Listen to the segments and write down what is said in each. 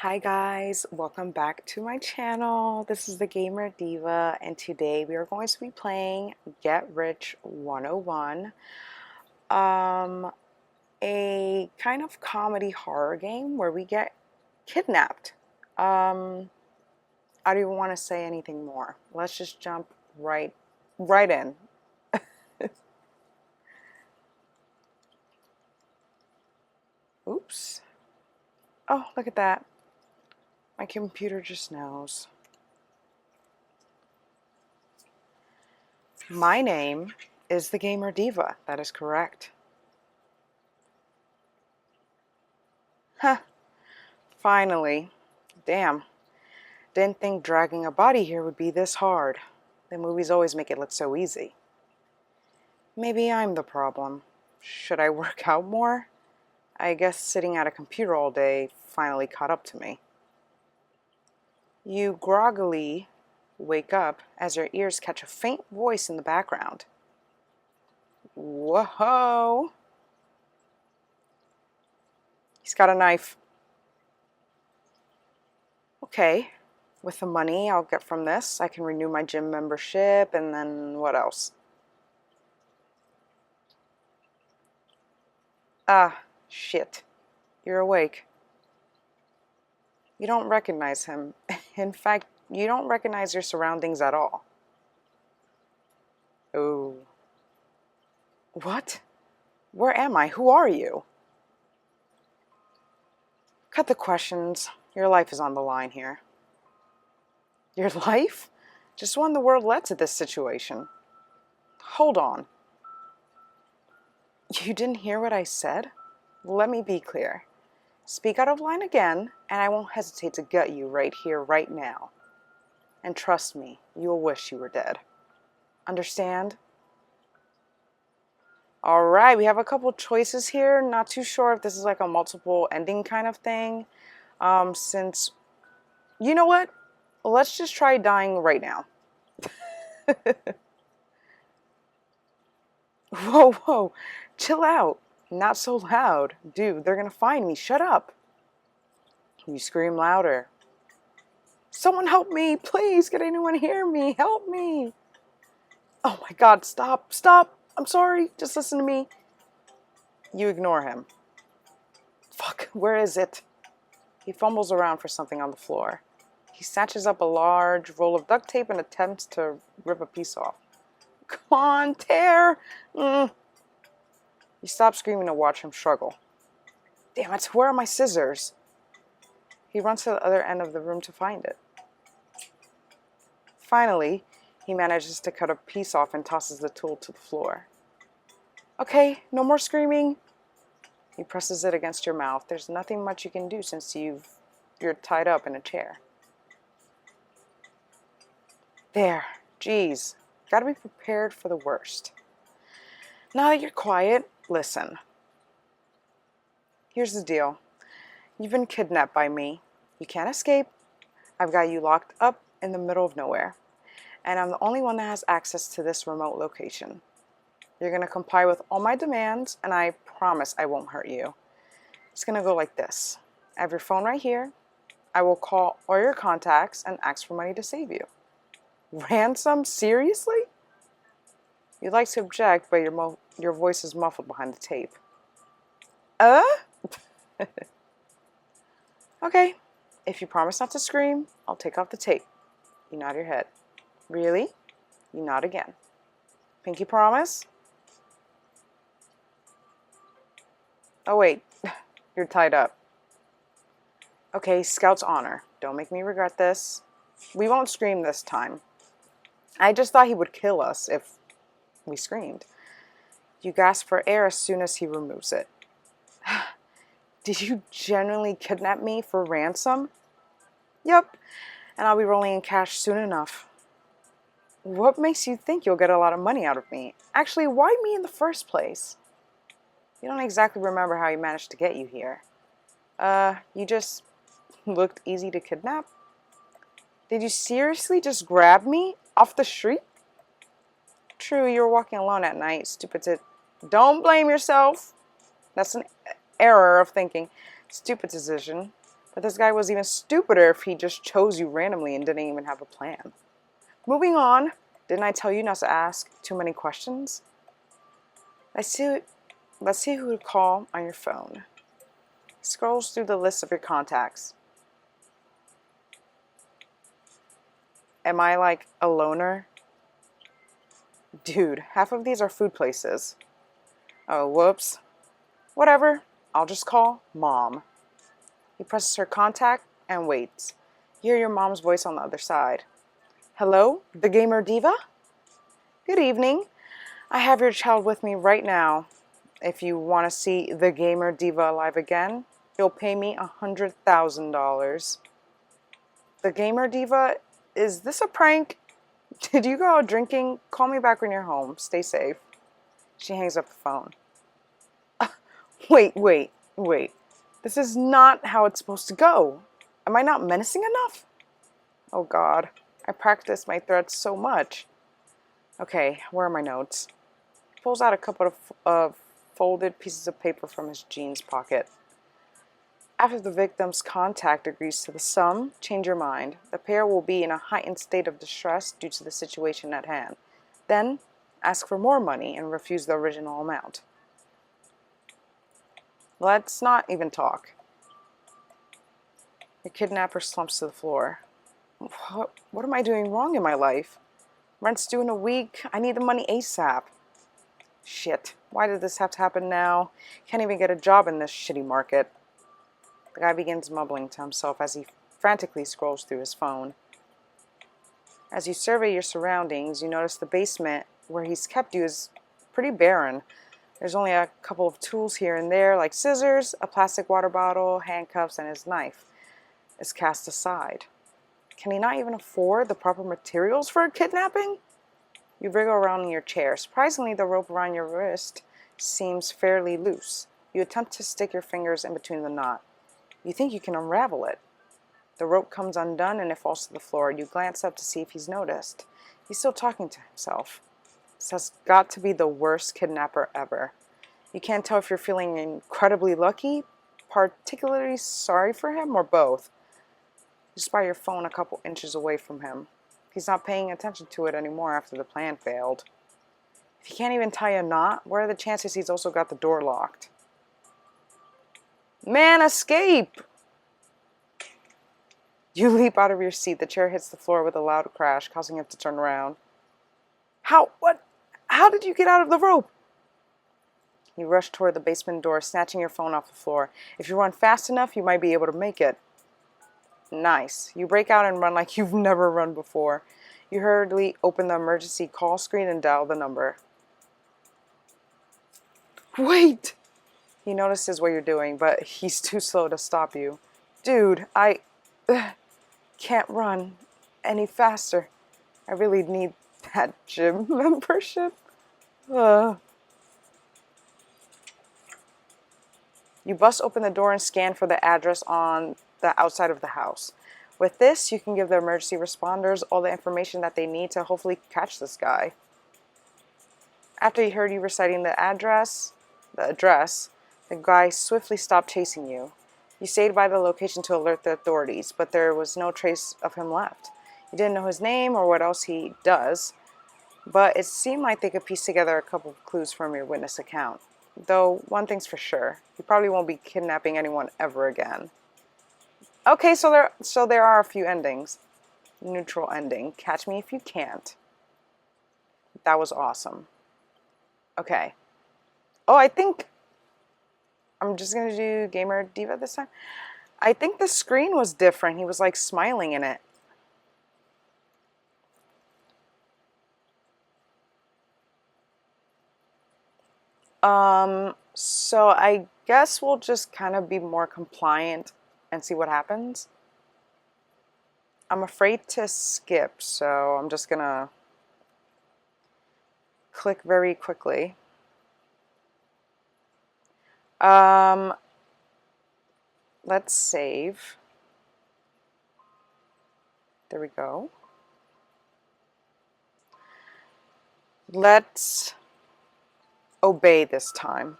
Hi guys, welcome back to my channel. This is the Gamer Diva and today we are going to be playing Get Rich 101, a kind of comedy horror game where we get kidnapped. I don't even want to say anything more. Let's just jump right in. Oops. Oh, look at that. My computer just knows. My name is the Gamer Diva. That is correct. Huh. Finally. Damn. Didn't think dragging a body here would be this hard. The movies always make it look so easy. Maybe I'm the problem. Should I work out more? I guess sitting at a computer all day finally caught up to me. You groggily wake up as your ears catch a faint voice in the background. Whoa! He's got a knife. Okay, with the money I'll get from this, I can renew my gym membership, and then what else? Ah, shit. You're awake. You don't recognize him. In fact, you don't recognize your surroundings at all. Oh. What? Where am I? Who are you? Cut the questions. Your life is on the line here. Your life? Just one the world led to this situation. Hold on. You didn't hear what I said? Let me be clear. Speak out of line again, and I won't hesitate to gut you right here, right now. And trust me, you'll wish you were dead. Understand? All right, we have a couple choices here. Not too sure if this is like a multiple ending kind of thing. Since, you know what? Let's just try dying right now. Whoa, whoa, chill out. Not so loud. Dude, they're gonna find me. Shut up. You scream louder. Someone help me, please. Can anyone hear me? Help me. Oh my God, stop, stop. I'm sorry, just listen to me. You ignore him. Fuck, where is it? He fumbles around for something on the floor. He snatches up a large roll of duct tape and attempts to rip a piece off. Come on, tear! You stop screaming to watch him struggle. Damn it, where are my scissors? He runs to the other end of the room to find it. Finally, he manages to cut a piece off and tosses the tool to the floor. Okay, no more screaming. He presses it against your mouth. There's nothing much you can do since you're tied up in a chair. There, geez, gotta be prepared for the worst. Now that you're quiet, listen. Here's the deal. You've been kidnapped by me. You can't escape. I've got you locked up in the middle of nowhere. And I'm the only one that has access to this remote location. You're gonna comply with all my demands, and I promise I won't hurt you. It's gonna go like this. I have your phone right here. I will call all your contacts and ask for money to save you. Ransom? Seriously? You'd like to object, but your voice is muffled behind the tape. Okay, if you promise not to scream, I'll take off the tape. You nod your head. Really? You nod again. Pinky promise? Oh wait, you're tied up. Okay, Scout's honor. Don't make me regret this. We won't scream this time. I just thought he would kill us if we screamed. You gasp for air as soon as he removes it. Did you genuinely kidnap me for ransom? Yep, and I'll be rolling in cash soon enough. What makes you think you'll get a lot of money out of me? Actually, why me in the first place? You don't exactly remember how he managed to get you here. You just looked easy to kidnap? Did you seriously just grab me off the street? True, you were walking alone at night, stupid Don't blame yourself. That's an error of thinking. Stupid decision. But this guy was even stupider if he just chose you randomly and didn't even have a plan. Moving on. Didn't I tell you not to ask too many questions? Let's see who to call on your phone. Scrolls through the list of your contacts. Am I like a loner? Dude, half of these are food places. Oh, whoops. Whatever, I'll just call Mom. He presses her contact and waits. You hear your mom's voice on the other side. Hello, the Gamer Diva? Good evening. I have your child with me right now. If you want to see the Gamer Diva alive again, you'll pay me $100,000. The Gamer Diva? Is this a prank? Did you go out drinking? Call me back when you're home. Stay safe. She hangs up the phone. Wait. This is not how it's supposed to go. Am I not menacing enough? Oh God, I practiced my threats so much. Okay, where are my notes? He pulls out a couple of folded pieces of paper from his jeans pocket. After the victim's contact agrees to the sum, change your mind. The pair will be in a heightened state of distress due to the situation at hand. Then, ask for more money and refuse the original amount. Let's not even talk. Your kidnapper slumps to the floor. What am I doing wrong in my life? Rent's due in a week. I need the money ASAP. Shit, why did this have to happen now? Can't even get a job in this shitty market. The guy begins mumbling to himself as he frantically scrolls through his phone. As you survey your surroundings, you notice the basement where he's kept you is pretty barren. There's only a couple of tools here and there, like scissors, a plastic water bottle, handcuffs, and his knife is cast aside. Can he not even afford the proper materials for a kidnapping? You wriggle around in your chair. Surprisingly, the rope around your wrist seems fairly loose. You attempt to stick your fingers in between the knot. You think you can unravel it. The rope comes undone and it falls to the floor. You glance up to see if he's noticed. He's still talking to himself. This has got to be the worst kidnapper ever. You can't tell if you're feeling incredibly lucky, particularly sorry for him, or both. You spy your phone a couple inches away from him. He's not paying attention to it anymore after the plan failed. If he can't even tie a knot, what are the chances he's also got the door locked? Man, escape! You leap out of your seat. The chair hits the floor with a loud crash, causing him to turn around. How did you get out of the rope? You rush toward the basement door, snatching your phone off the floor. If you run fast enough, you might be able to make it. Nice. You break out and run like you've never run before. You hurriedly open the emergency call screen and dial the number. Wait! He notices what you're doing, but he's too slow to stop you. Dude, I can't run any faster. I really need that gym membership. You bust open the door and scan for the address on the outside of the house. With this, you can give the emergency responders all the information that they need to hopefully catch this guy. After he heard you reciting the address, the guy swiftly stopped chasing you. You stayed by the location to alert the authorities, but there was no trace of him left. You didn't know his name or what else he does, but it seemed like they could piece together a couple of clues from your witness account. Though, one thing's for sure, he probably won't be kidnapping anyone ever again. Okay, so there are a few endings. Neutral ending. Catch me if you can't. That was awesome. Okay. Oh, I think I'm just going to do Gamer Diva this time. I think the screen was different. He was like smiling in it. So I guess we'll just kind of be more compliant and see what happens. I'm afraid to skip, so I'm just gonna click very quickly. Let's save. There we go. Let's obey this time.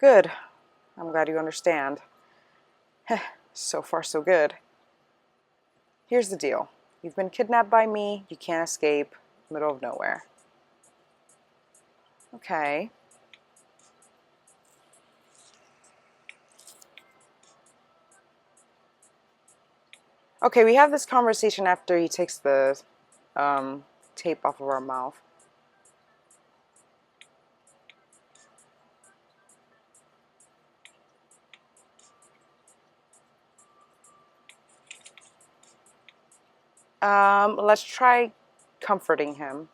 Good. I'm glad you understand. So far, so good. Here's the deal. You've been kidnapped by me. You can't escape. Middle of nowhere. Okay. Okay, we have this conversation after he takes the tape off of our mouth. Let's try comforting him.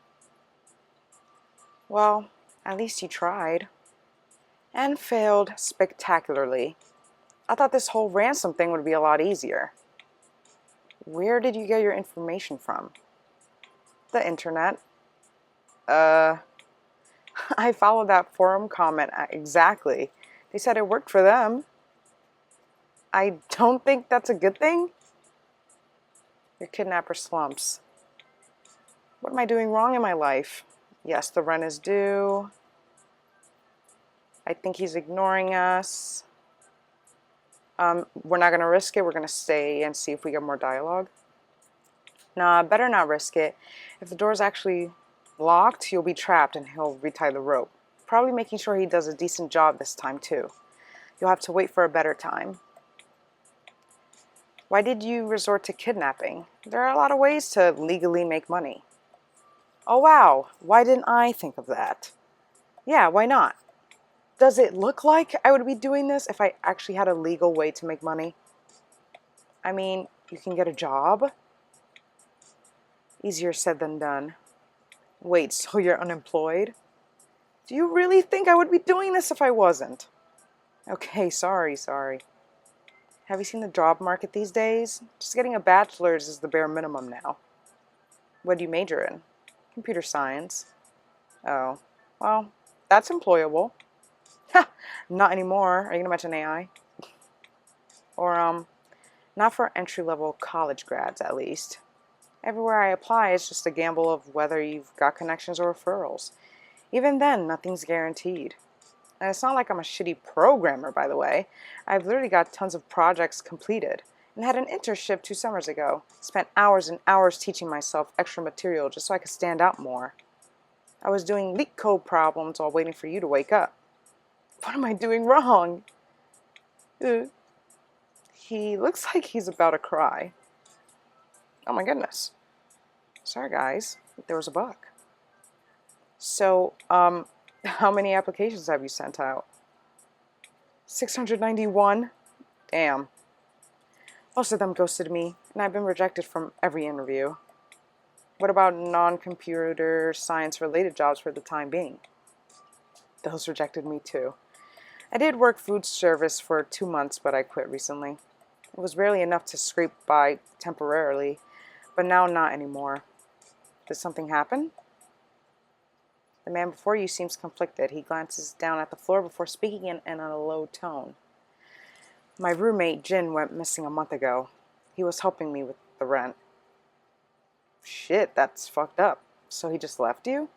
Well, at least you tried. And failed spectacularly. I thought this whole ransom thing would be a lot easier. Where did you get your information from? The internet. I followed that forum comment exactly. They said it worked for them. I don't think that's a good thing. Your kidnapper slumps. What am I doing wrong in my life? Yes, the rent is due. I think he's ignoring us. We're not going to risk it. We're going to stay and see if we get more dialogue. Nah, better not risk it. If the door's actually locked, you'll be trapped and he'll retie the rope. Probably making sure he does a decent job this time too. You'll have to wait for a better time. Why did you resort to kidnapping? There are a lot of ways to legally make money. Oh wow, why didn't I think of that? Yeah, why not? Does it look like I would be doing this if I actually had a legal way to make money? I mean, you can get a job. Easier said than done. Wait, so you're unemployed? Do you really think I would be doing this if I wasn't? Okay, sorry. Have you seen the job market these days? Just getting a bachelor's is the bare minimum now. What do you major in? Computer science. Oh, well, that's employable. Ha! Not anymore. Are you gonna mention AI? Or, not for entry-level college grads, at least. Everywhere I apply, it's just a gamble of whether you've got connections or referrals. Even then, nothing's guaranteed. And it's not like I'm a shitty programmer, by the way. I've literally got tons of projects completed and had an internship 2 summers ago. Spent hours and hours teaching myself extra material just so I could stand out more. I was doing leak code problems while waiting for you to wake up. What am I doing wrong? He looks like he's about to cry. Oh my goodness. Sorry guys, there was a bug. So, how many applications have you sent out? 691? Damn. Most of them ghosted me, and I've been rejected from every interview. What about non-computer science-related jobs for the time being? Those rejected me too. I did work food service for 2 months, but I quit recently. It was barely enough to scrape by temporarily, but now not anymore. Did something happen? The man before you seems conflicted. He glances down at the floor before speaking in a low tone. My roommate, Jin, went missing a month ago. He was helping me with the rent. Shit, that's fucked up. So he just left you?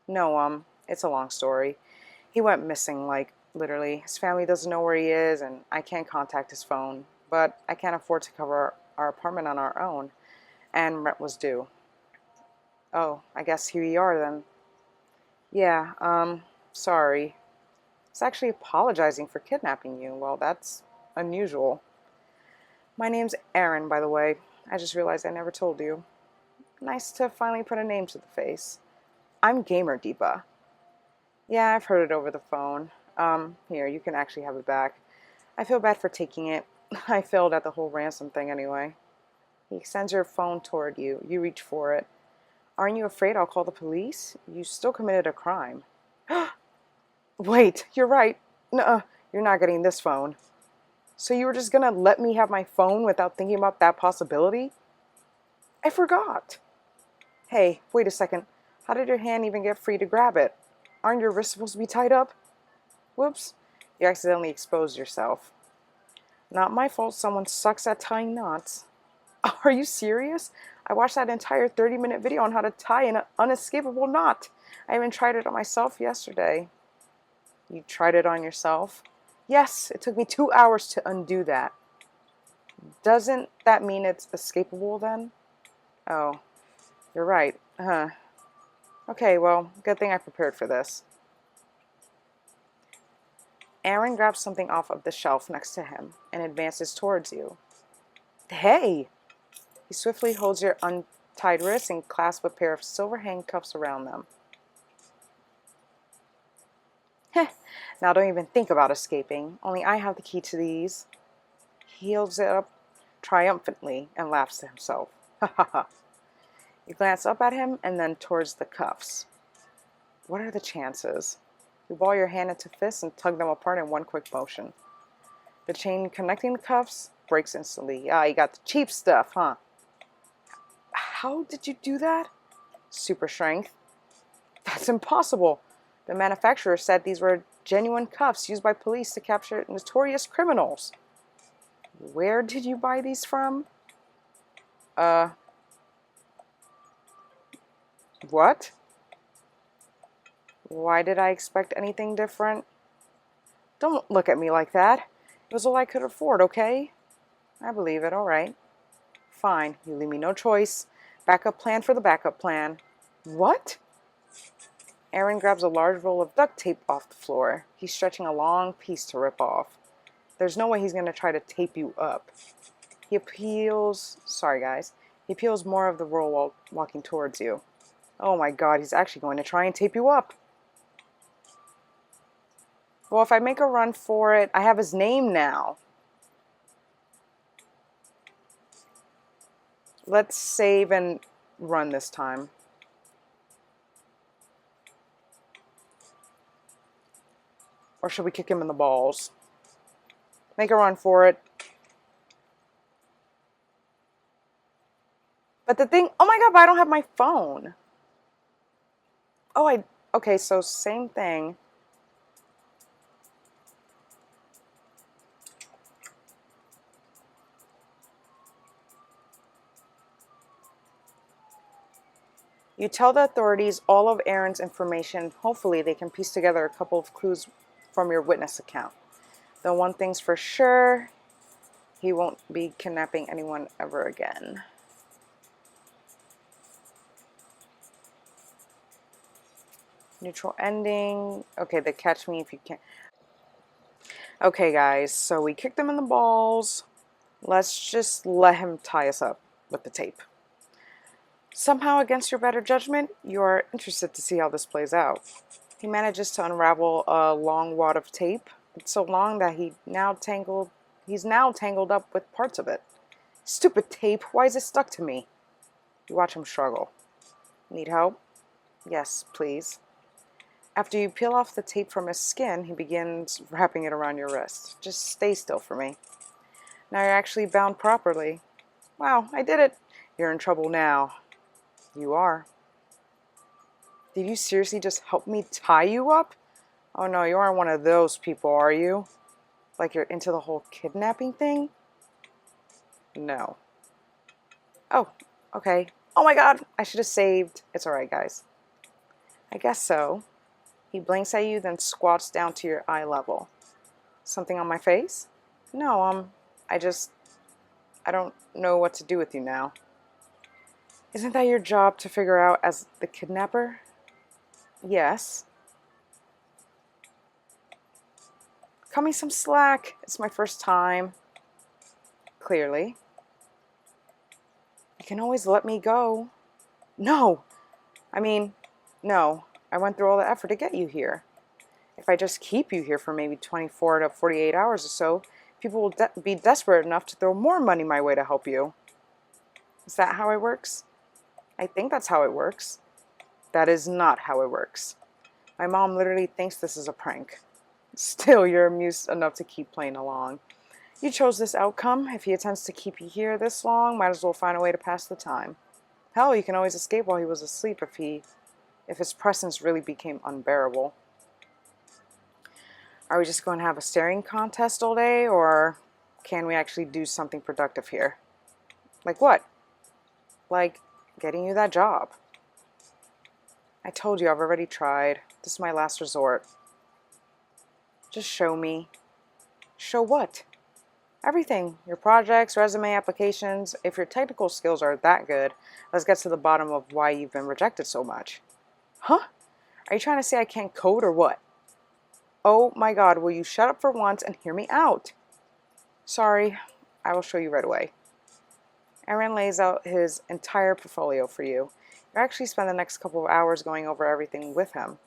No, it's a long story. He went missing, like, literally. His family doesn't know where he is, and I can't contact his phone. But I can't afford to cover our apartment on our own, and rent was due. Oh, I guess here you are then. Yeah, sorry. It's actually apologizing for kidnapping you. Well, that's unusual. My name's Aaron, by the way. I just realized I never told you. Nice to finally put a name to the face. I'm Gamer Deepa. Yeah, I've heard it over the phone. Here, you can actually have it back. I feel bad for taking it. I failed at the whole ransom thing anyway. He extends your phone toward you. You reach for it. Aren't you afraid I'll call the police? You still committed a crime. Wait, you're right. Nuh-uh, you're not getting this phone. So you were just gonna let me have my phone without thinking about that possibility? I forgot. Hey, wait a second. How did your hand even get free to grab it? Aren't your wrists supposed to be tied up? Whoops, you accidentally exposed yourself. Not my fault someone sucks at tying knots. Are you serious? I watched that entire 30-minute video on how to tie an unescapable knot. I even tried it on myself yesterday. You tried it on yourself? Yes, it took me 2 hours to undo that. Doesn't that mean it's escapable then? Oh, you're right. Okay, well, good thing I prepared for this. Aaron grabs something off of the shelf next to him and advances towards you. Hey! He swiftly holds your untied wrists and clasps a pair of silver handcuffs around them. Heh, now don't even think about escaping. Only I have the key to these. He holds it up triumphantly and laughs to himself. Ha ha ha. You glance up at him and then towards the cuffs. What are the chances? You ball your hand into fists and tug them apart in one quick motion. The chain connecting the cuffs breaks instantly. Ah, you got the cheap stuff, huh? How did you do that? Super strength. That's impossible. The manufacturer said these were genuine cuffs used by police to capture notorious criminals. Where did you buy these from? What? Why did I expect anything different? Don't look at me like that. It was all I could afford, okay? I believe it, all right. Fine, you leave me no choice. Backup plan for the backup plan. What? Aaron grabs a large roll of duct tape off the floor. He's stretching a long piece to rip off. There's no way he's going to try to tape you up. He peels more of the roll while walking towards you. Oh my god, he's actually going to try and tape you up. Well, if I make a run for it, I have his name now. Let's save and run this time. Or should we kick him in the balls? Make a run for it. But the thing, oh my god, but I don't have my phone. Oh, okay, so same thing. You tell the authorities all of Aaron's information. Hopefully they can piece together a couple of clues from your witness account. Though one thing's for sure, he won't be kidnapping anyone ever again. Neutral ending. Okay, they catch me if you can't. Okay, guys, so we kicked him in the balls. Let's just let him tie us up with the tape. Somehow, against your better judgment, you're interested to see how this plays out. He manages to unravel a long wad of tape. It's so long that he's now tangled up with parts of it. Stupid tape, why is it stuck to me? You watch him struggle. Need help? Yes, please. After you peel off the tape from his skin, he begins wrapping it around your wrist. Just stay still for me. Now you're actually bound properly. Wow, I did it. You're in trouble now. You are. Did you seriously just help me tie you up? Oh no, you aren't one of those people, are you? Like you're into the whole kidnapping thing? No. Oh, okay. Oh my god, I should have saved. It's alright, guys. I guess so. He blinks at you, then squats down to your eye level. Something on my face? No, I don't know what to do with you now. Isn't that your job to figure out as the kidnapper? Yes. Cut me some slack. It's my first time. Clearly. You can always let me go. No. No. I went through all the effort to get you here. If I just keep you here for maybe 24 to 48 hours or so, people will be desperate enough to throw more money my way to help you. Is that how it works? I think that's how it works. That is not how it works. My mom literally thinks this is a prank. Still, you're amused enough to keep playing along. You chose this outcome. If he attempts to keep you here this long, might as well find a way to pass the time. Hell, you can always escape while he was asleep if his presence really became unbearable. Are we just going to have a staring contest all day, or can we actually do something productive here? Like what? Like getting you that job. I told you I've already tried. This is my last resort. Just show me. Show what? Everything. Your projects, resume, applications. If your technical skills are that good, let's get to the bottom of why you've been rejected so much. Huh? Are you trying to say I can't code or what? Oh my God, will you shut up for once and hear me out? Sorry, I will show you right away. Aaron lays out his entire portfolio for you. You actually spend the next couple of hours going over everything with him.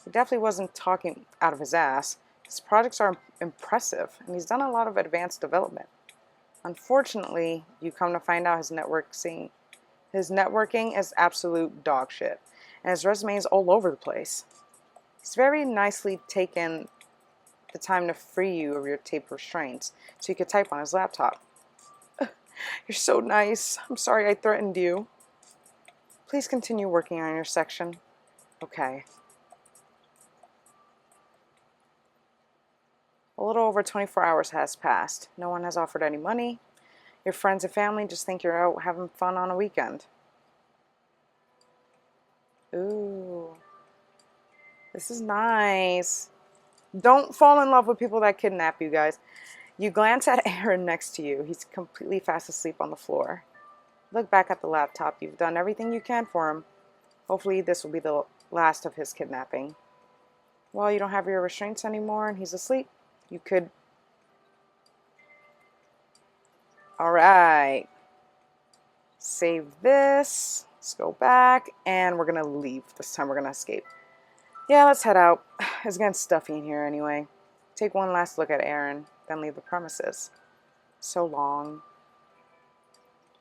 He definitely wasn't talking out of his ass. His projects are impressive, and he's done a lot of advanced development. Unfortunately, you come to find out his networking is absolute dog shit, and his resume is all over the place. He's very nicely taken the time to free you of your tape restraints so you could type on his laptop. You're so nice. I'm sorry I threatened you. Please continue working on your section. Okay. A little over 24 hours has passed. No one has offered any money. Your friends and family just think you're out having fun on a weekend. Ooh. This is nice. Don't fall in love with people that kidnap you, guys. You glance at Aaron next to you. He's completely fast asleep on the floor. Look back at the laptop. You've done everything you can for him. Hopefully this will be the last of his kidnapping. Well, you don't have your restraints anymore and he's asleep. You could... Alright. Save this. Let's go back. And we're going to leave. This time we're going to escape. Yeah, let's head out. It's getting stuffy in here anyway. Take one last look at Aaron, then leave the premises. So long.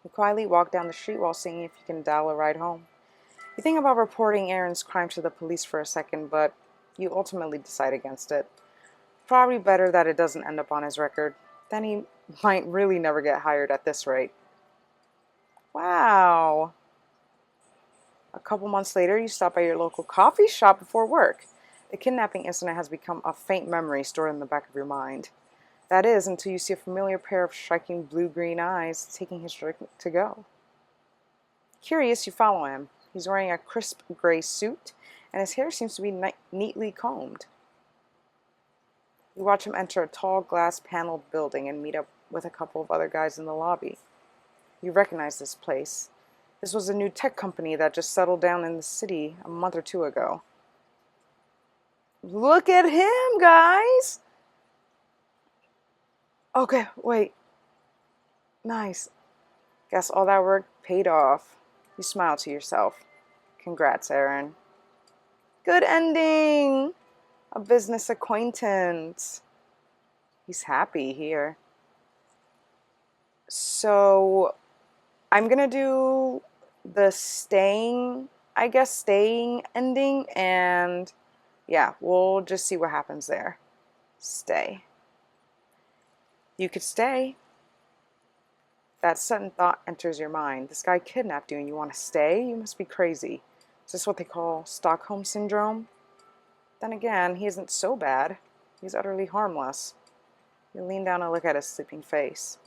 You quietly walk down the street while seeing if you can dial a ride home. You think about reporting Aaron's crime to the police for a second, but you ultimately decide against it. Probably better that it doesn't end up on his record. Then he might really never get hired at this rate. Wow. A couple months later, you stop at your local coffee shop before work. The kidnapping incident has become a faint memory stored in the back of your mind. That is, until you see a familiar pair of striking blue-green eyes taking his drink to go. Curious, you follow him. He's wearing a crisp gray suit, and his hair seems to be neatly combed. You watch him enter a tall glass-paneled building and meet up with a couple of other guys in the lobby. You recognize this place. This was a new tech company that just settled down in the city a month or two ago. Look at him, guys! Okay, wait. Nice. Guess all that work paid off. You smile to yourself. Congrats, Aaron. Good ending! A business acquaintance. He's happy here. So, I'm gonna do the staying ending, and yeah, we'll just see what happens there. Stay. You could stay. That sudden thought enters your mind. This guy kidnapped you and you want to stay? You must be crazy. Is this what they call Stockholm Syndrome? Then again, he isn't so bad. He's utterly harmless. You lean down and look at his sleeping face.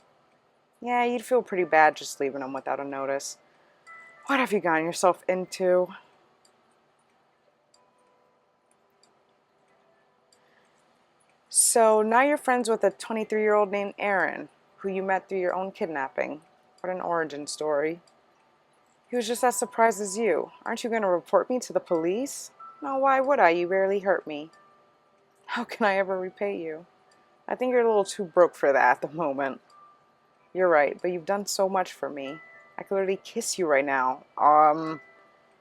Yeah, you'd feel pretty bad just leaving him without a notice. What have you gotten yourself into? So now you're friends with a 23-year-old named Aaron, who you met through your own kidnapping. What an origin story. He was just as surprised as you. Aren't you going to report me to the police? No, why would I? You barely hurt me. How can I ever repay you? I think you're a little too broke for that at the moment. You're right, but you've done so much for me. I could literally kiss you right now.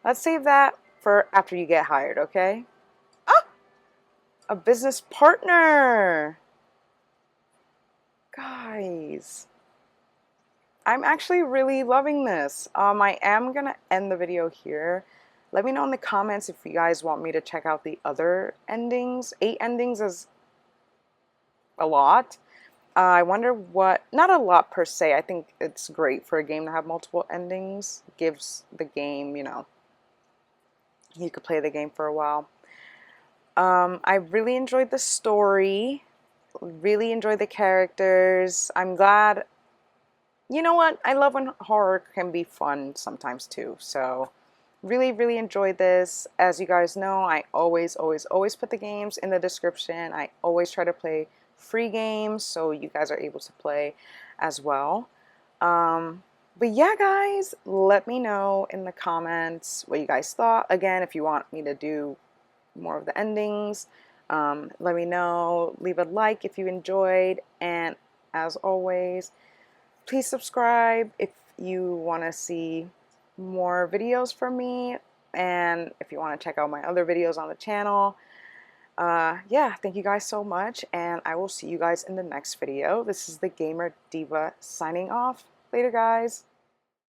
Let's save that for after you get hired, okay? Ah! A business partner! Guys, I'm actually really loving this. I am going to end the video here. Let me know in the comments if you guys want me to check out the other endings. 8 endings is a lot. I wonder what, not a lot per se. I think it's great for a game to have multiple endings. It gives the game, you know, you could play the game for a while. I really enjoyed the story. Really enjoyed the characters. I'm glad. You know what? I love when horror can be fun sometimes too. So really enjoyed this. As you guys know, I always put the games in the description. I always try to play free games, so you guys are able to play as well. But yeah, guys, let me know in the comments what you guys thought. Again, if you want me to do more of the endings, let me know. Leave a like if you enjoyed, and as always, please subscribe if you want to see more videos from me, and if you want to check out my other videos on the channel. Yeah, thank you guys so much, and I will see you guys in the next video. This is the Gamer Diva signing off. Later, guys.